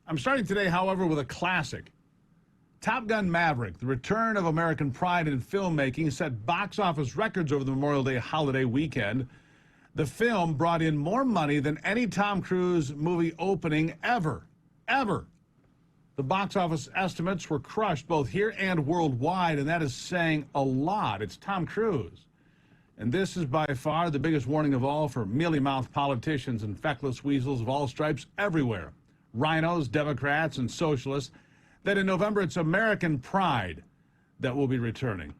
I'm starting today, however, with a classic. Top Gun Maverick, the return of American pride in filmmaking, set box office records over the Memorial Day holiday weekend. The film brought in more money than any Tom Cruise movie opening ever. The box office estimates were crushed both here and worldwide, and that is saying a lot. It's Tom Cruise. And this is by far the biggest warning of all for mealy-mouthed politicians and feckless weasels of all stripes everywhere. Rhinos, Democrats, and socialists, that in November it's American pride that will be returning.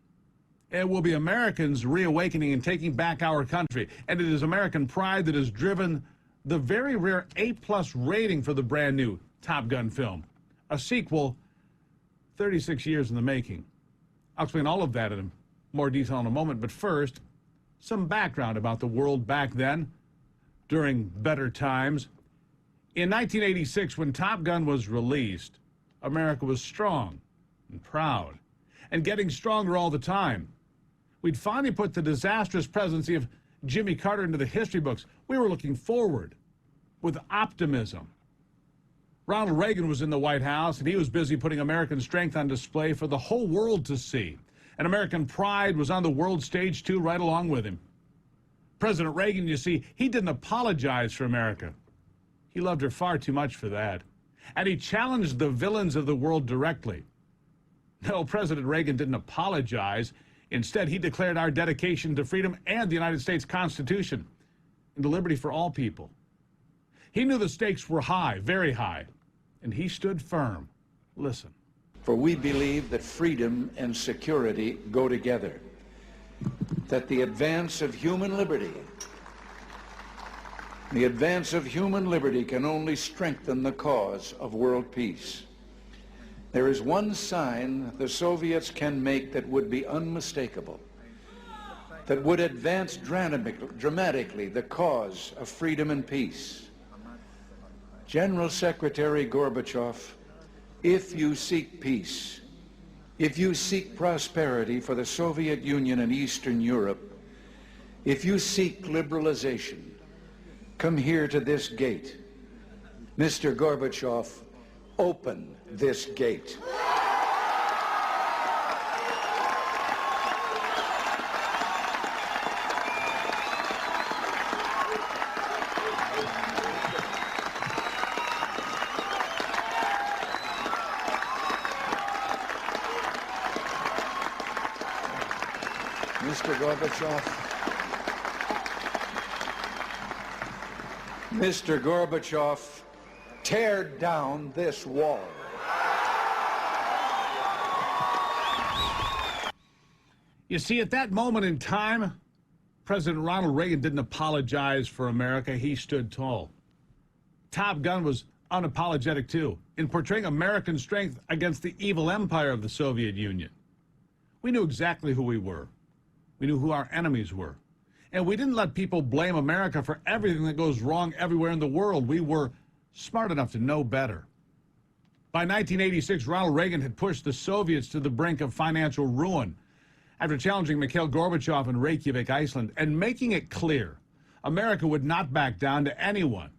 It will be Americans reawakening and taking back our country. And it is American pride that has driven the very rare A+ rating for the brand new Top Gun film. A sequel 36 years in the making. I'll explain all of that in more detail in a moment, but first, some background about the world back then, during better times. In 1986, when Top Gun was released, America was strong and proud, and getting stronger all the time. We'd finally put the disastrous presidency of Jimmy Carter into the history books. We were looking forward with optimism. Ronald Reagan was in the White House, and he was busy putting American strength on display for the whole world to see. And American pride was on the world stage, too, right along with him. President Reagan, you see, he didn't apologize for America. He loved her far too much for that. And he challenged the villains of the world directly. No, President Reagan didn't apologize. Instead, he declared our dedication to freedom and the United States Constitution and to liberty for all people. He knew the stakes were high, very high, and he stood firm. Listen. For we believe that freedom and security go together, that the advance of human liberty can only strengthen the cause of world peace. There is one sign the Soviets can make that would be unmistakable, that would advance dramatically the cause of freedom and peace. General Secretary Gorbachev, if you seek peace, if you seek prosperity for the Soviet Union and Eastern Europe, if you seek liberalization, come here to this gate. Mr. Gorbachev, open this gate. Mr. Gorbachev, tear down this wall. You see, at that moment in time, President Ronald Reagan didn't apologize for America. He stood tall. Top Gun was unapologetic, too, in portraying American strength against the evil empire of the Soviet Union. We knew exactly who we were. We knew who our enemies were. And we didn't let people blame America for everything that goes wrong everywhere in the world. We were smart enough to know better. By 1986, Ronald Reagan had pushed the Soviets to the brink of financial ruin after challenging Mikhail Gorbachev in Reykjavik, Iceland, and making it clear America would not back down to anyone,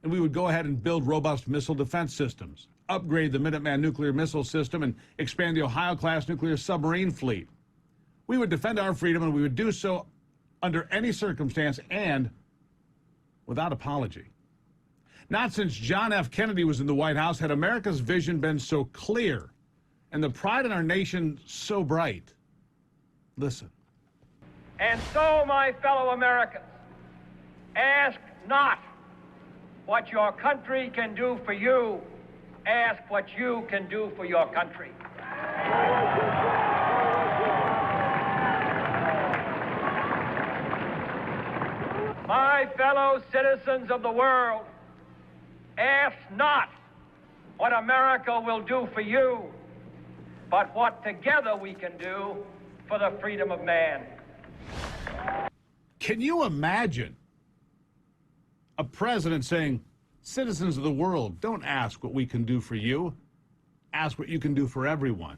and we would go ahead and build robust missile defense systems, upgrade the Minuteman nuclear missile system, and expand the Ohio-class nuclear submarine fleet. We would defend our freedom, and we would do so under any circumstance and without apology. Not since John F. Kennedy was in the White House had America's vision been so clear and the pride in our nation so bright. Listen. And so, my fellow Americans, ask not what your country can do for you, ask what you can do for your country. My fellow citizens of the world, ask not what America will do for you, but what together we can do for the freedom of man. Can you imagine a president saying, citizens of the world, don't ask what we can do for you, ask what you can do for everyone?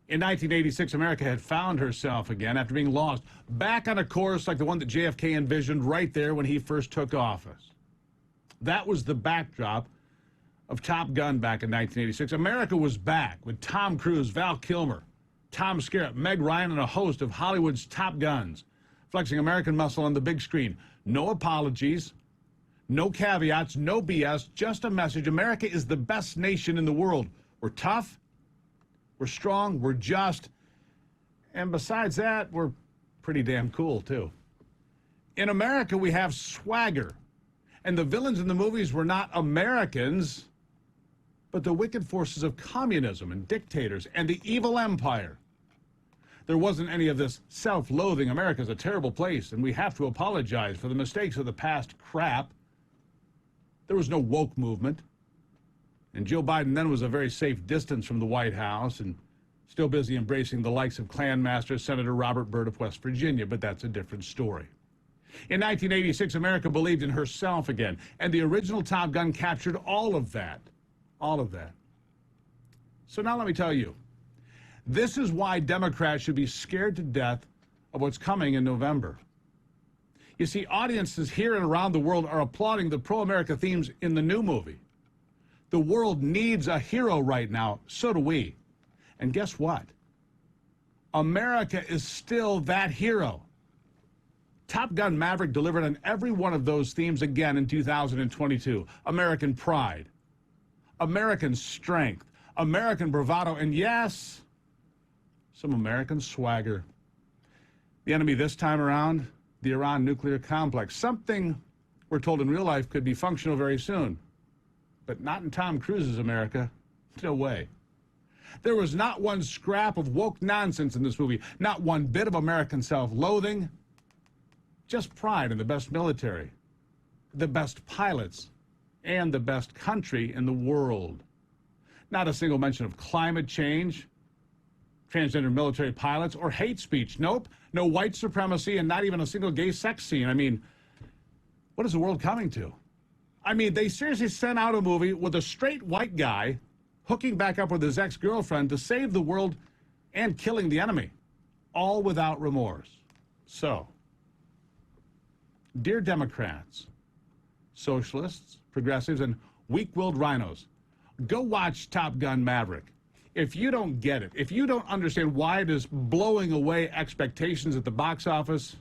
In 1986, America had found herself again after being lost, back on a course like the one that JFK envisioned right there when he first took office. That was the backdrop of Top Gun back in 1986. America was back with Tom Cruise, Val Kilmer, Tom Skerritt, Meg Ryan, and a host of Hollywood's top guns, flexing American muscle on the big screen. No apologies, no caveats, no BS, just a message. America is the best nation in the world. We're tough, we're strong, we're just, and besides that, we're pretty damn cool, too. In America, we have swagger, and the villains in the movies were not Americans, but the wicked forces of communism and dictators and the evil empire. There wasn't any of this self-loathing, America's a terrible place, and we have to apologize for the mistakes of the past crap. There was no woke movement. And Joe Biden then was a very safe distance from the White House and still busy embracing the likes of Klan Master Senator Robert Byrd of West Virginia, but that's a different story. In 1986, America believed in herself again, and the original Top Gun captured all of that. All of that. So now let me tell you, this is why Democrats should be scared to death of what's coming in November. You see, audiences here and around the world are applauding the pro-America themes in the new movie. The world needs a hero right now, so do we. And guess what? America is still that hero. Top Gun Maverick delivered on every one of those themes again in 2022. American pride, American strength, American bravado, and yes, some American swagger. The enemy this time around, the Iran nuclear complex, something we're told in real life could be functional very soon, but not in Tom Cruise's America. No way. There was not one scrap of woke nonsense in this movie, not one bit of American self-loathing, just pride in the best military, the best pilots, and the best country in the world. Not a single mention of climate change, transgender military pilots, or hate speech. Nope, no white supremacy, and not even a single gay sex scene. I mean, what is the world coming to? I mean, they seriously sent out a movie with a straight white guy hooking back up with his ex-girlfriend to save the world and killing the enemy, all without remorse. So, dear Democrats, socialists, progressives, and weak-willed rhinos, go watch Top Gun Maverick. If you don't get it, if you don't understand why it is blowing away expectations at the box office,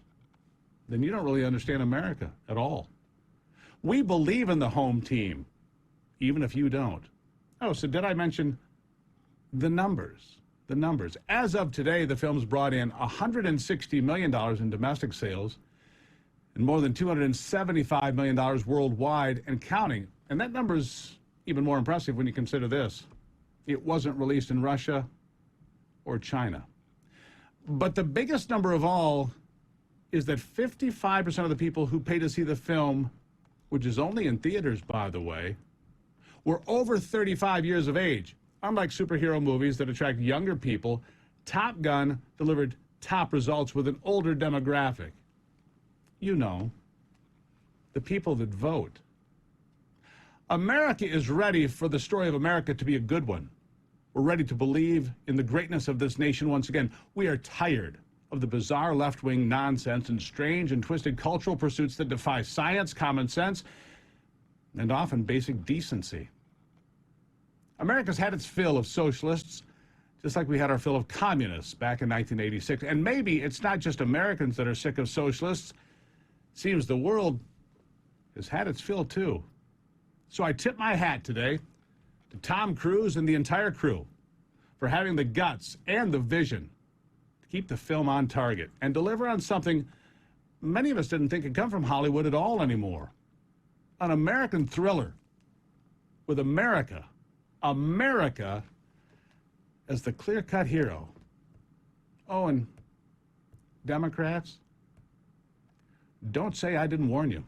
then you don't really understand America at all. We believe in the home team, even if you don't. Oh, so did I mention the numbers? The numbers. As of today, the film's brought in $160 million in domestic sales and more than $275 million worldwide and counting. And that number's even more impressive when you consider this. It wasn't released in Russia or China. But the biggest number of all is that 55% of the people who paid to see the film, which is only in theaters, by the way, were over 35 years of age. Unlike superhero movies that attract younger people, Top Gun delivered top results with an older demographic. You know, the people that vote. America is ready for the story of America to be a good one. We're ready to believe in the greatness of this nation once again. We are tired of the bizarre left-wing nonsense and strange and twisted cultural pursuits that defy science, common sense, and often basic decency. America's had its fill of socialists, just like we had our fill of communists back in 1986. And maybe it's not just Americans that are sick of socialists. Seems the world has had its fill, too. So I tip my hat today to Tom Cruise and the entire crew for having the guts and the vision to keep the film on target and deliver on something many of us didn't think could come from Hollywood at all anymore. An American thriller with America as the clear-cut hero. Oh, and Democrats, don't say I didn't warn you.